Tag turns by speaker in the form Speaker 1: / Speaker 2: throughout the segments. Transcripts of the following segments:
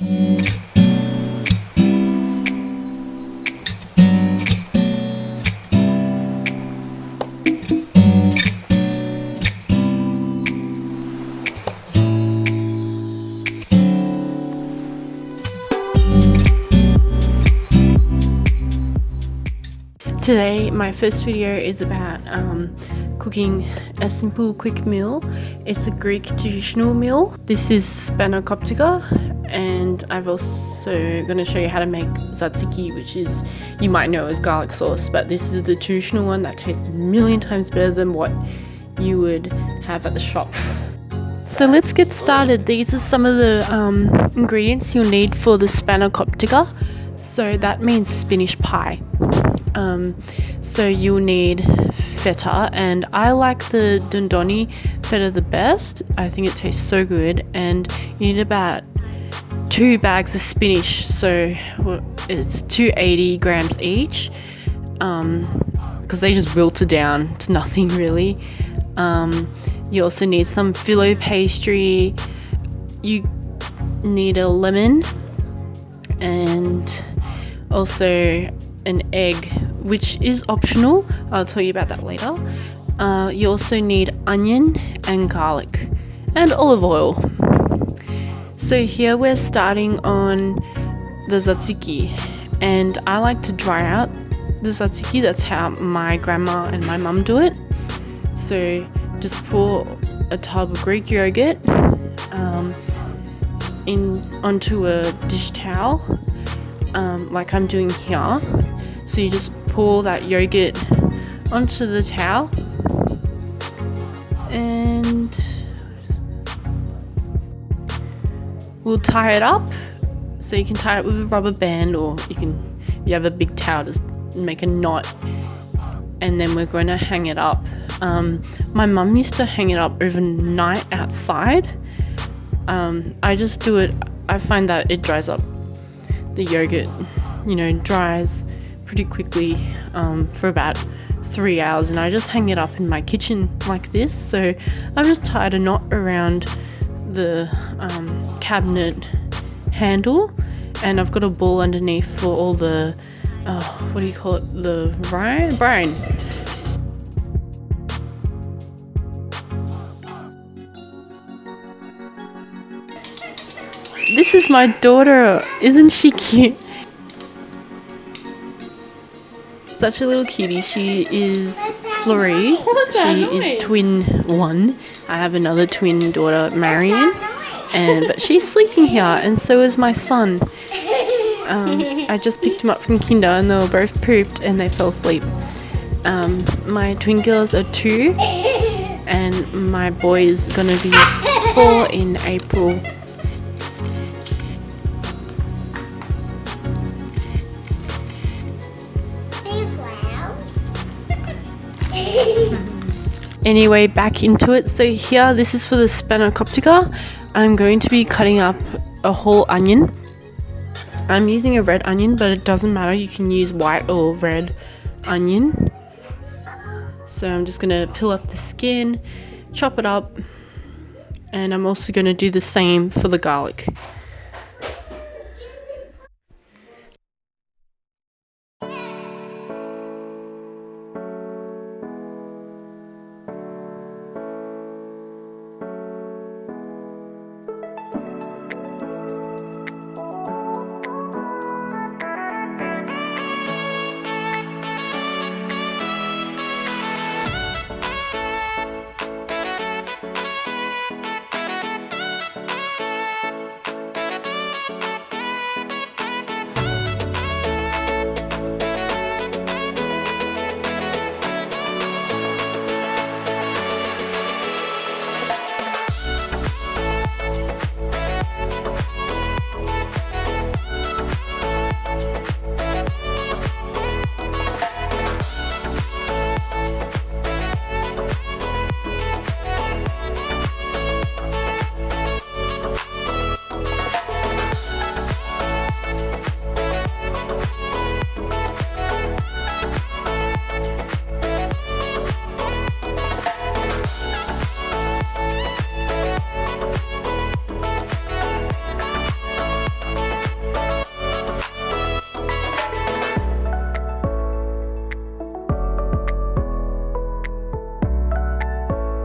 Speaker 1: Today my first video is about cooking a simple quick meal. It's a Greek traditional meal. This is spanakopita, and I've also going to show you how to make tzatziki, which is, you might know as garlic sauce, but this is the traditional one that tastes a million times better than what you would have at the shops. So let's get started. These are some of the ingredients you'll need for the spanakopita. So that means spinach pie. So you'll need feta, and I like the dondoni feta the best. I think it tastes so good. And you need about 2 bags of spinach, so it's 280 grams each, because they just wilted down to nothing really. You also need some phyllo pastry, you need a lemon, and also an egg, which is optional. I'll tell you about that later. You also need onion and garlic and olive oil. So here we're starting on the tzatziki, and I like to dry out the tzatziki. That's how my grandma and my mum do it. So just pour a tub of Greek yogurt onto a dish towel, like I'm doing here. So you just pour that yogurt onto the towel, and we'll tie it up. So you can tie it with a rubber band, or you can, if you have a big towel, just make a knot, and then we're going to hang it up. My mum used to hang it up overnight outside. I just do it, I find that it dries up. The yogurt, dries pretty quickly for about 3 hours, and I just hang it up in my kitchen like this. So I've just tied a knot around the cabinet handle, and I've got a ball underneath for all the what do you call it, the brine. This is my daughter, isn't she cute? Such a little cutie. She is Florrie. She is twin 1. I have another twin daughter, Marion, but she's sleeping here, and so is my son. I just picked him up from kinder, and they were both pooped and they fell asleep. My twin girls are 2, and my boy is gonna be 4 in April. Anyway, back into it. So here, this is for the spanakopita. I'm going to be cutting up a whole onion. I'm using a red onion, but it doesn't matter, you can use white or red onion. So I'm just going to peel off the skin, chop it up, and I'm also going to do the same for the garlic.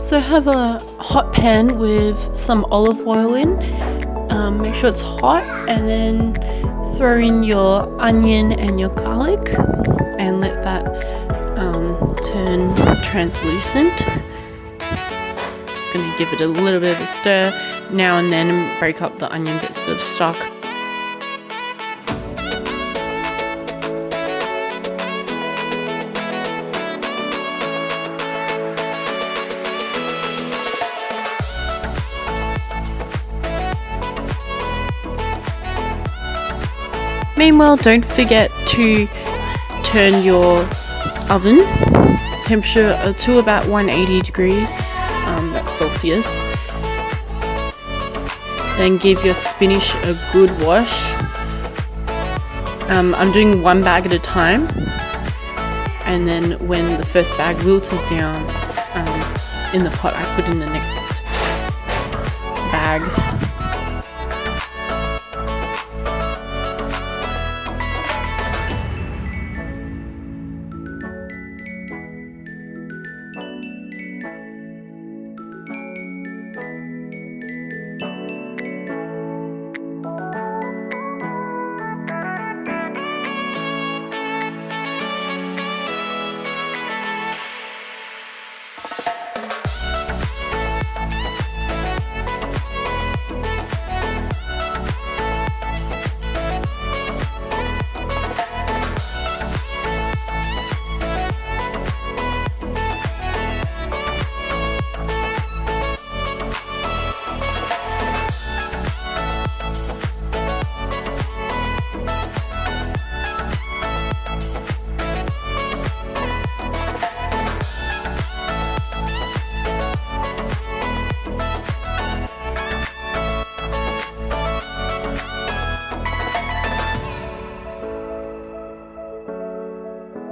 Speaker 1: So have a hot pan with some olive oil in. Make sure it's hot, and then throw in your onion and your garlic and let that turn translucent. Just going to give it a little bit of a stir now and then and break up the onion bits that have stuck. Meanwhile, don't forget to turn your oven temperature to about 180 degrees, that's Celsius. Then give your spinach a good wash. I'm doing one bag at a time, and then when the first bag wilts down in the pot, I put in the next bag.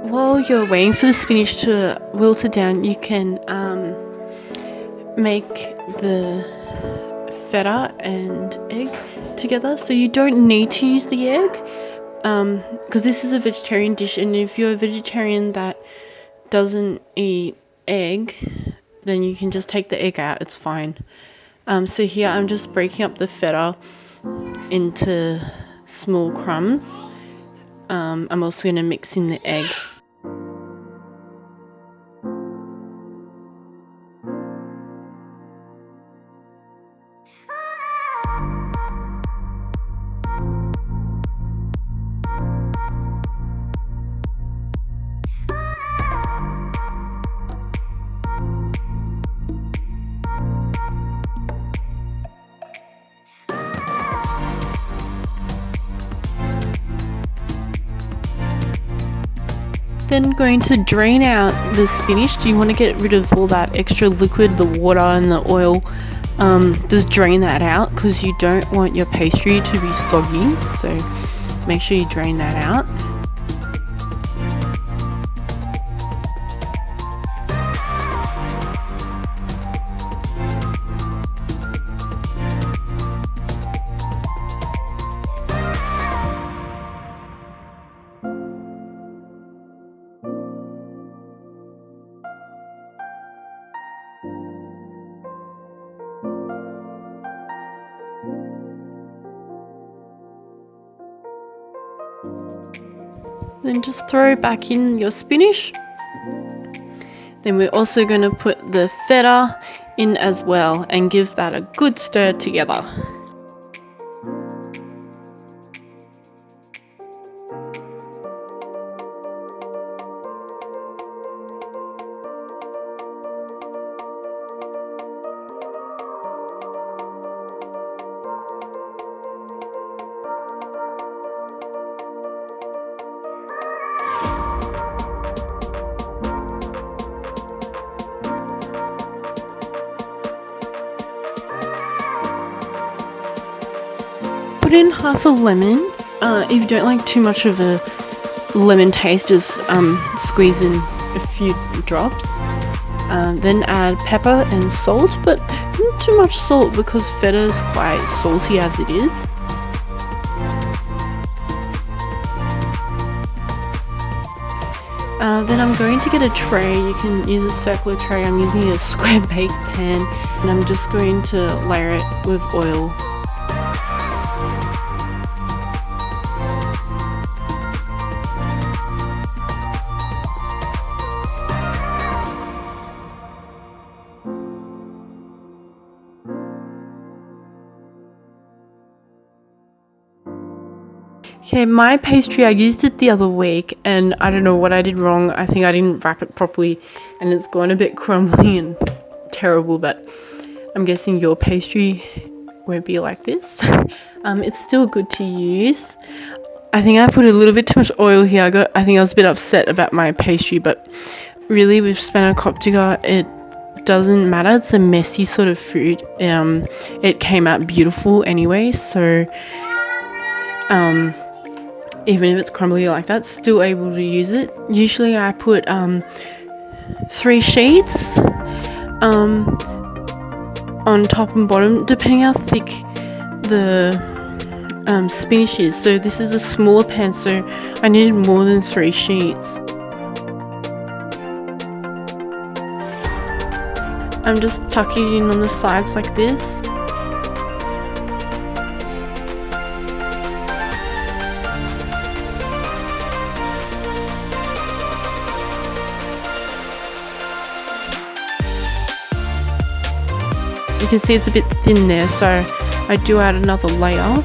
Speaker 1: While you're waiting for the spinach to wilt down, you can make the feta and egg together. So you don't need to use the egg because this is a vegetarian dish, and if you're a vegetarian that doesn't eat egg, then you can just take the egg out, it's fine. So here I'm just breaking up the feta into small crumbs. I'm also going to mix in the egg. Then going to drain out the spinach. You want to get rid of all that extra liquid, the water and the oil. Just drain that out because you don't want your pastry to be soggy, so make sure you drain that out. Then just throw back in your spinach. Then we're also going to put the feta in as well and give that a good stir together. Put in half a lemon. If you don't like too much of a lemon taste, just squeeze in a few drops. Then add pepper and salt, but not too much salt because feta is quite salty as it is. Then I'm going to get a tray. You can use a circular tray. I'm using a square bake pan, and I'm just going to layer it with oil. Okay, my pastry, I used it the other week and I don't know what I did wrong. I think I didn't wrap it properly and it's gone a bit crumbly and terrible, but I'm guessing your pastry won't be like this. It's still good to use. I think I put a little bit too much oil here. I think I was a bit upset about my pastry, but really with spanakopita, it doesn't matter. It's a messy sort of food. It came out beautiful anyway, so even if it's crumbly like that, still able to use it. Usually I put 3 sheets on top and bottom, depending how thick the spinach is. So this is a smaller pan, so I needed more than 3 sheets. I'm just tucking it in on the sides like this. You can see it's a bit thin there, so I do add another layer.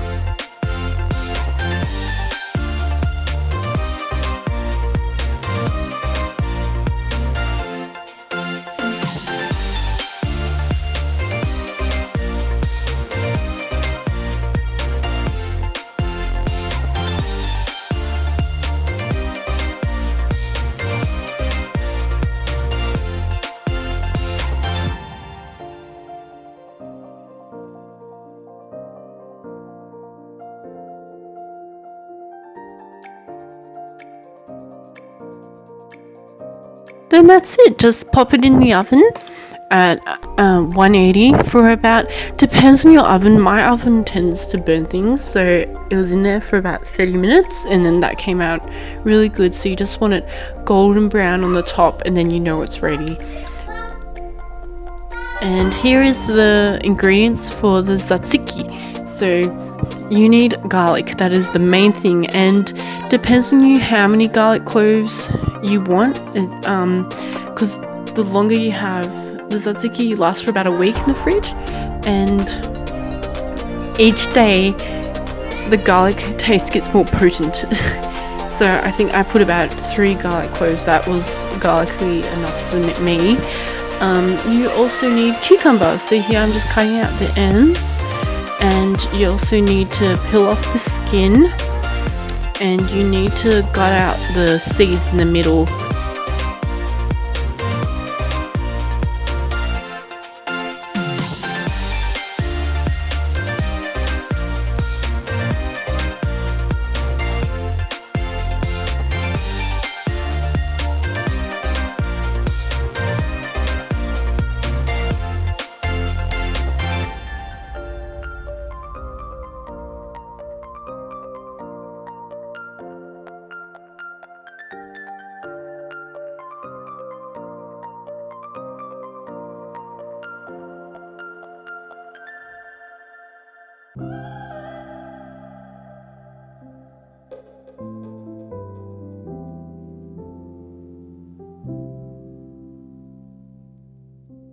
Speaker 1: Then that's it. Just pop it in the oven at 180 for about, depends on your oven. My oven tends to burn things, so it was in there for about 30 minutes and then that came out really good. So you just want it golden brown on the top and then you know it's ready. And here is the ingredients for the tzatziki. So you need garlic, that is the main thing, and depends on you how many garlic cloves you want, because the longer you have the tzatziki, lasts for about a week in the fridge, and each day the garlic taste gets more potent. So I think I put about 3 garlic cloves. That was garlicky enough for me. You also need cucumber, so here I'm just cutting out the ends, and you also need to peel off the skin, and you need to gut out the seeds in the middle.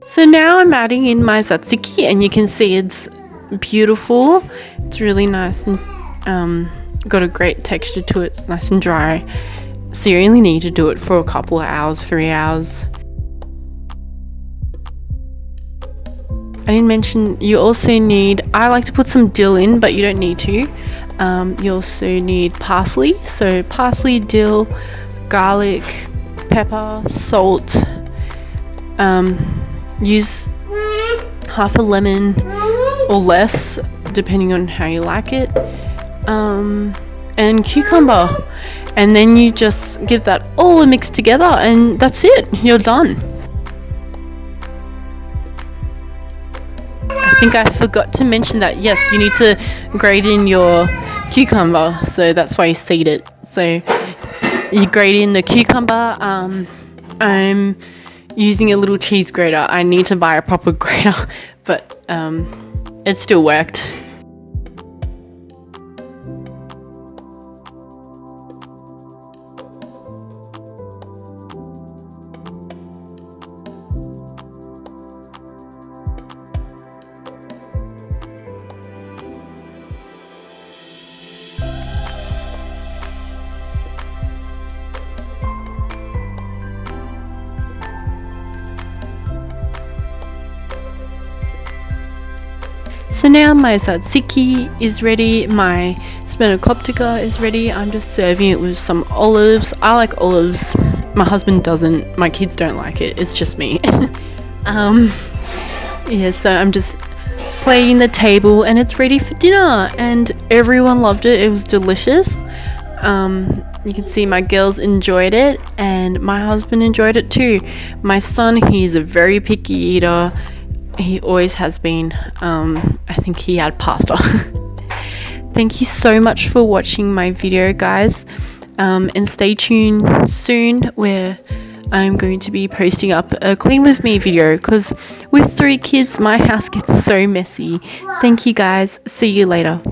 Speaker 1: So now I'm adding in my tzatziki, and you can see it's beautiful. It's really nice and got a great texture to it. It's nice and dry. So you only need to do it for a couple of hours, 3 hours. I didn't mention you also need, I like to put some dill in, but you don't need to. You also need parsley. So parsley, dill, garlic, pepper, salt. Use half a lemon or less, depending on how you like it, and cucumber, and then you just give that all a mix together and that's it, you're done. I think I forgot to mention that, yes, you need to grate in your cucumber, so that's why you seed it. So you grate in the cucumber. I'm using a little cheese grater. I need to buy a proper grater, but it still worked. So now my tzatziki is ready, my spanakopita is ready. I'm just serving it with some olives. I like olives. My husband doesn't. My kids don't like it. It's just me. Yeah, so I'm just plating the table and it's ready for dinner. And everyone loved it. It was delicious. You can see my girls enjoyed it and my husband enjoyed it too. My son, he's a very picky eater. He always has been. I think he had pasta. Thank you so much for watching my video, guys, and stay tuned soon where I'm going to be posting up a clean with me video, because with 3 kids my house gets so messy. Thank you guys, see you later.